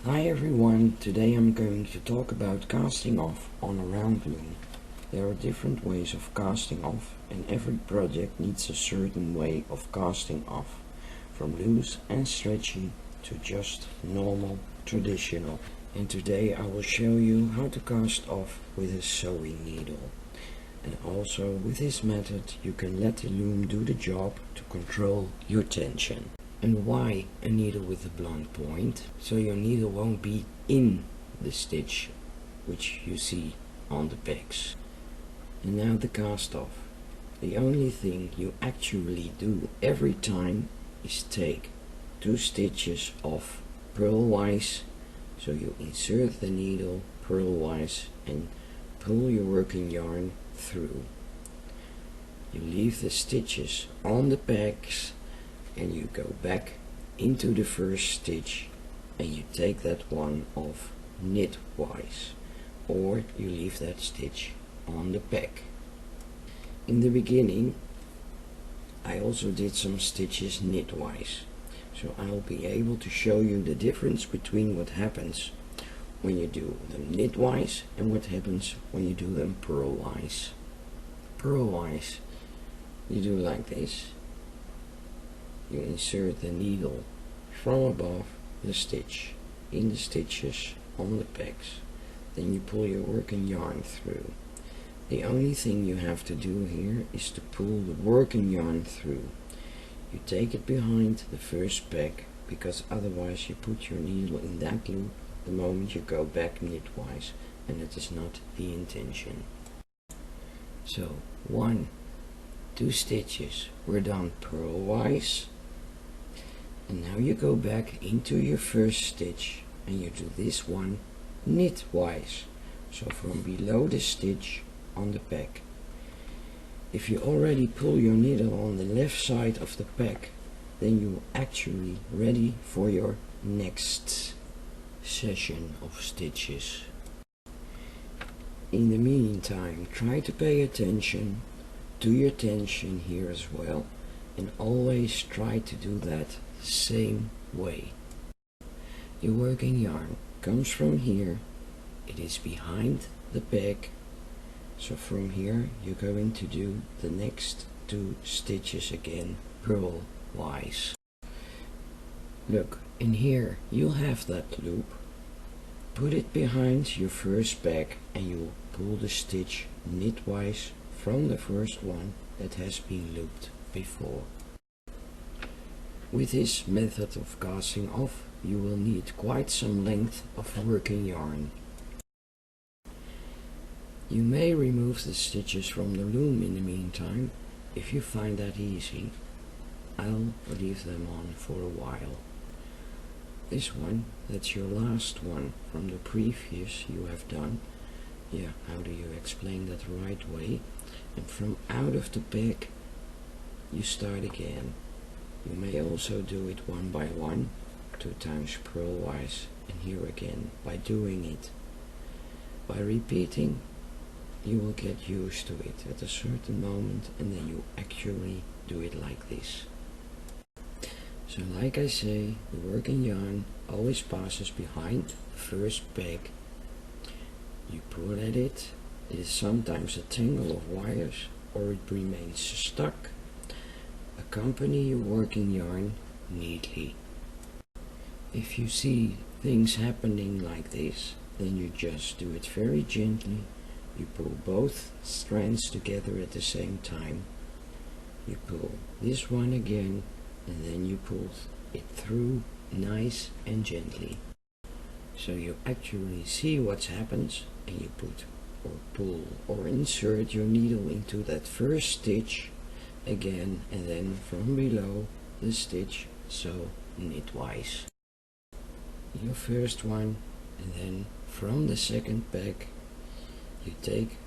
Hi everyone, today I'm going to talk about casting off on a round loom. There are different ways of casting off and every project needs a certain way of casting off, from loose and stretchy to just normal, traditional. And today I will show you how to cast off with a sewing needle. And also with this method you can let the loom do the job to control your tension. And why a needle with a blunt point? So your needle won't be in the stitch which you see on the pegs. And now the cast off. The only thing you actually do every time is take 2 stitches off purlwise. So you insert the needle purlwise and pull your working yarn through. You leave the stitches on the pegs and you go back into the first stitch and you take that one off knitwise, or you leave that stitch on the peg. In the beginning I also did some stitches knitwise, so I'll be able to show you the difference between what happens when you do them knitwise and what happens when you do them purlwise. Purlwise you do like this. You insert the needle from above the stitch in the stitches on the pegs. Then you pull your working yarn through. The only thing you have to do here is to pull the working yarn through. You take it behind the first peg, because otherwise you put your needle in that loop the moment you go back knitwise, and it is not the intention. So 1, 2 stitches were done purlwise. And now you go back into your first stitch and you do this one knitwise, so from below the stitch on the peg. If you already pull your needle on the left side of the peg, then you're actually ready for your next session of stitches. In the meantime, try to pay attention to your tension here as well, and always try to do that same way. Your working yarn comes from here, it is behind the peg, so from here you're going to do the next 2 stitches again purlwise. Look, in here you'll have that loop. Put it behind your first peg and you'll pull the stitch knitwise from the first one that has been looped before. With this method of casting off, you will need quite some length of working yarn. You may remove the stitches from the loom in the meantime, if you find that easy. I'll leave them on for a while. This one, that's your last one from the previous you have done. Yeah, how do you explain that the right way? And from out of the peg, you start again. You may also do it 1 by 1, 2 times purlwise, and here again by doing it. By repeating, you will get used to it at a certain moment, and then you actually do it like this. So like I say, the working yarn always passes behind the first peg. You pull at it, it is sometimes a tangle of wires, or it remains stuck. Accompany your working yarn neatly. If you see things happening like this, then you just do it very gently. You pull both strands together at the same time. You pull this one again and then you pull it through nice and gently. So you actually see what happens, and you put or pull or insert your needle into that first stitch again, and then from below the stitch, so knitwise. Your first one, and then from the second peg you take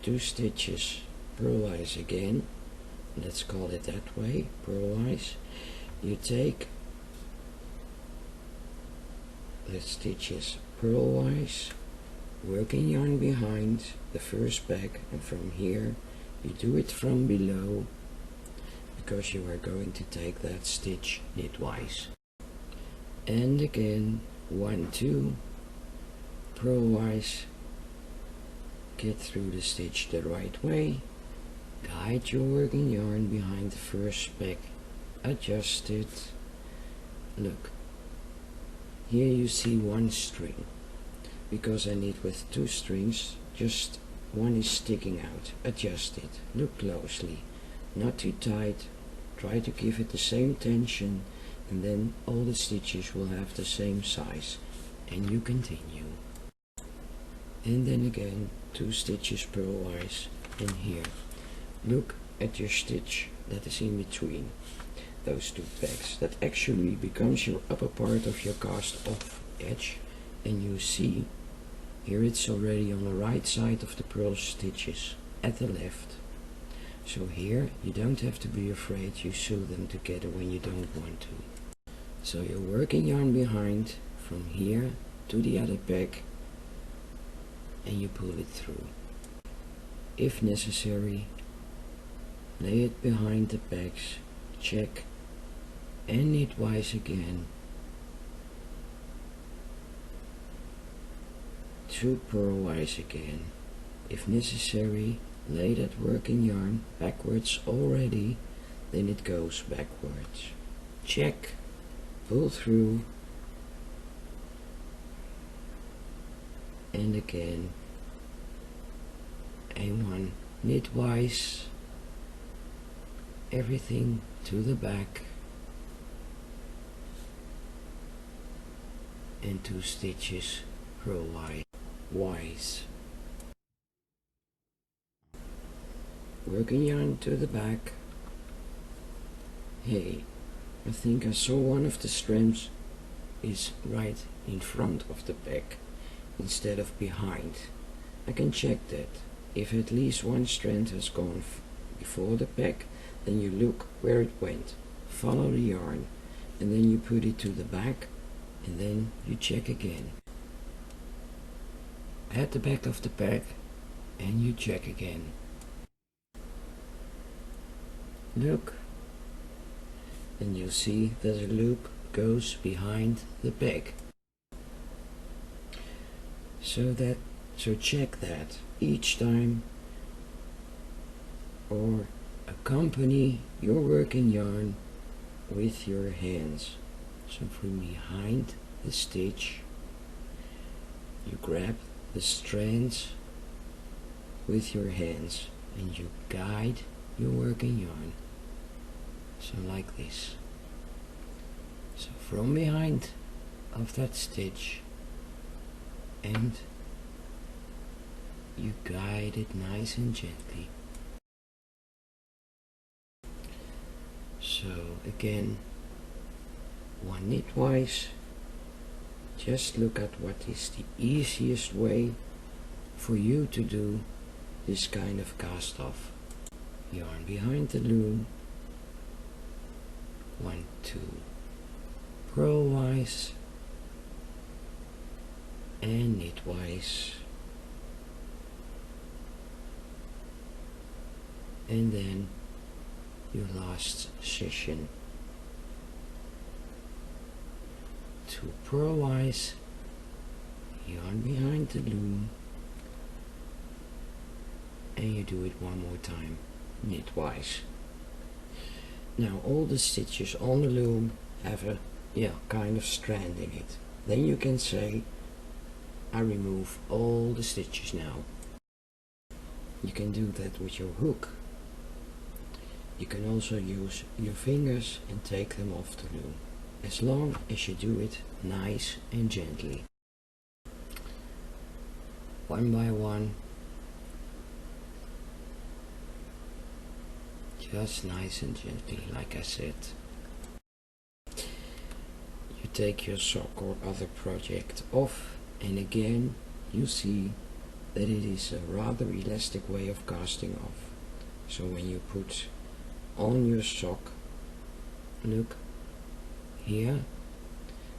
2 stitches purlwise again, let's call it that way, purlwise. You take the stitches purlwise, working yarn behind the first peg, and from here you do it from below, because you are going to take that stitch knitwise. And again 1, 2, purlwise, get through the stitch the right way, guide your working yarn behind the first speck, adjust it. Look, here you see one string. Because I need with 2 strings, just one is sticking out. Adjust it, look closely, not too tight, try to give it the same tension, and then all the stitches will have the same size, and you continue. And then again 2 stitches purlwise in here. Look at your stitch that is in between those 2 pegs. That actually becomes your upper part of your cast off edge, and you see here it's already on the right side of the purl stitches at the left. So here you don't have to be afraid you sew them together when you don't want to. So you're working yarn behind from here to the other peg and you pull it through. If necessary, lay it behind the pegs, check and knitwise again. 2 purlwise again. If necessary, lay that working yarn backwards already, then it goes backwards. Check, pull through, and again, and 1 knitwise, everything to the back, and 2 stitches purlwise. Working yarn to the back. Hey, I think I saw one of the strands is right in front of the peg instead of behind. I can check that. If at least one strand has gone before the peg, then you look where it went, follow the yarn, and then you put it to the back, and then you check again. At the back of the peg, and you check again. Look, and you'll see that the loop goes behind the peg. So check that each time, or accompany your working yarn with your hands. So from behind the stitch, you grab the strands with your hands and you guide your working yarn. So like this. So from behind of that stitch, and you guide it nice and gently. So again, 1 knitwise. Just look at what is the easiest way for you to do this kind of cast off. Yarn behind the loom, 1, 2, purlwise and knitwise, and then your last session. 2 purlwise, yarn behind the loom, and you do it one more time, knitwise. Now all the stitches on the loom have a kind of strand in it. Then you can say, I remove all the stitches now. You can do that with your hook. You can also use your fingers and take them off the loom, as long as you do it nice and gently. One by one, just nice and gently, like I said. You take your sock or other project off, and again you see that it is a rather elastic way of casting off. So when you put on your sock, look here,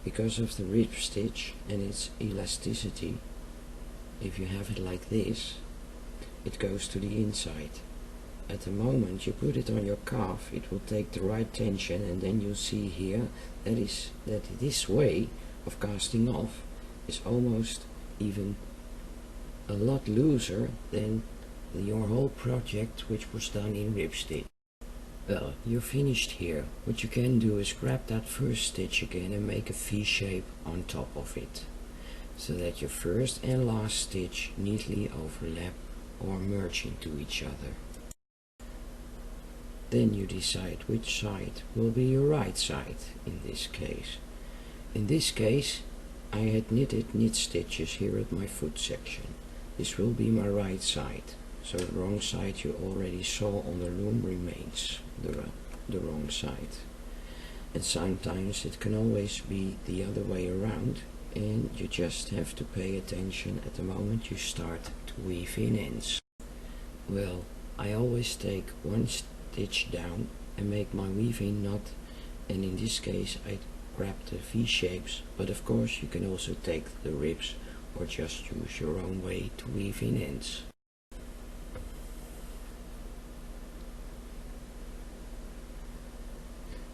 because of the rib stitch and its elasticity, if you have it like this, it goes to the inside. At the moment you put it on your calf, it will take the right tension, and then you see here that this way of casting off is almost even a lot looser than your whole project, which was done in rib stitch. Well, you're finished here. What you can do is grab that first stitch again and make a V shape on top of it, so that your first and last stitch neatly overlap or merge into each other. Then you decide which side will be your right side in this case. In this case, I had knit stitches here at my foot section. This will be my right side, so the wrong side you already saw on the loom remains the wrong side. And sometimes it can always be the other way around, and you just have to pay attention at the moment you start to weave in ends. Well, I always take one stitch down and make my weaving knot, and in this case I grab the V shapes, but of course you can also take the ribs or just use your own way to weave in ends.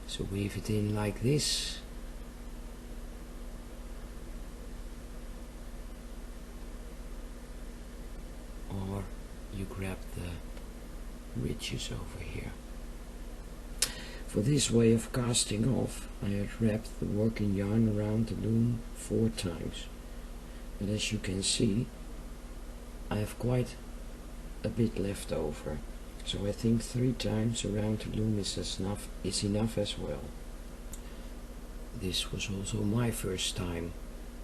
So weave it in like this. Or you grab the ridges over here. For this way of casting off, I have wrapped the working yarn around the loom 4 times. But as you can see, I have quite a bit left over. So I think 3 times around the loom is enough as well. This was also my first time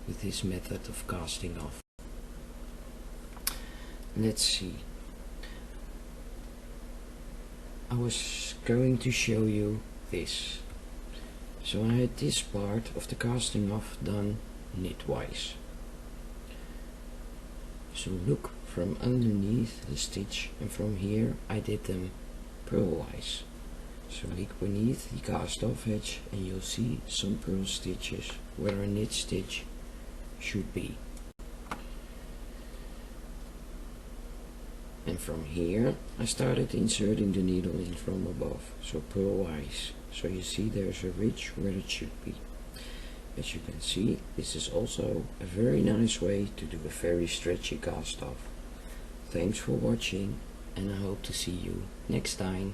with this method of casting off. Let's see. I was going to show you this. So I had this part of the casting off done knitwise. So look from underneath the stitch, and from here I did them purlwise. So look beneath the cast off edge and you'll see some purl stitches where a knit stitch should be. And from here I started inserting the needle in from above, so purlwise. So you see there's a ridge where it should be. As you can see, this is also a very nice way to do a very stretchy cast off. Thanks for watching, and I hope to see you next time.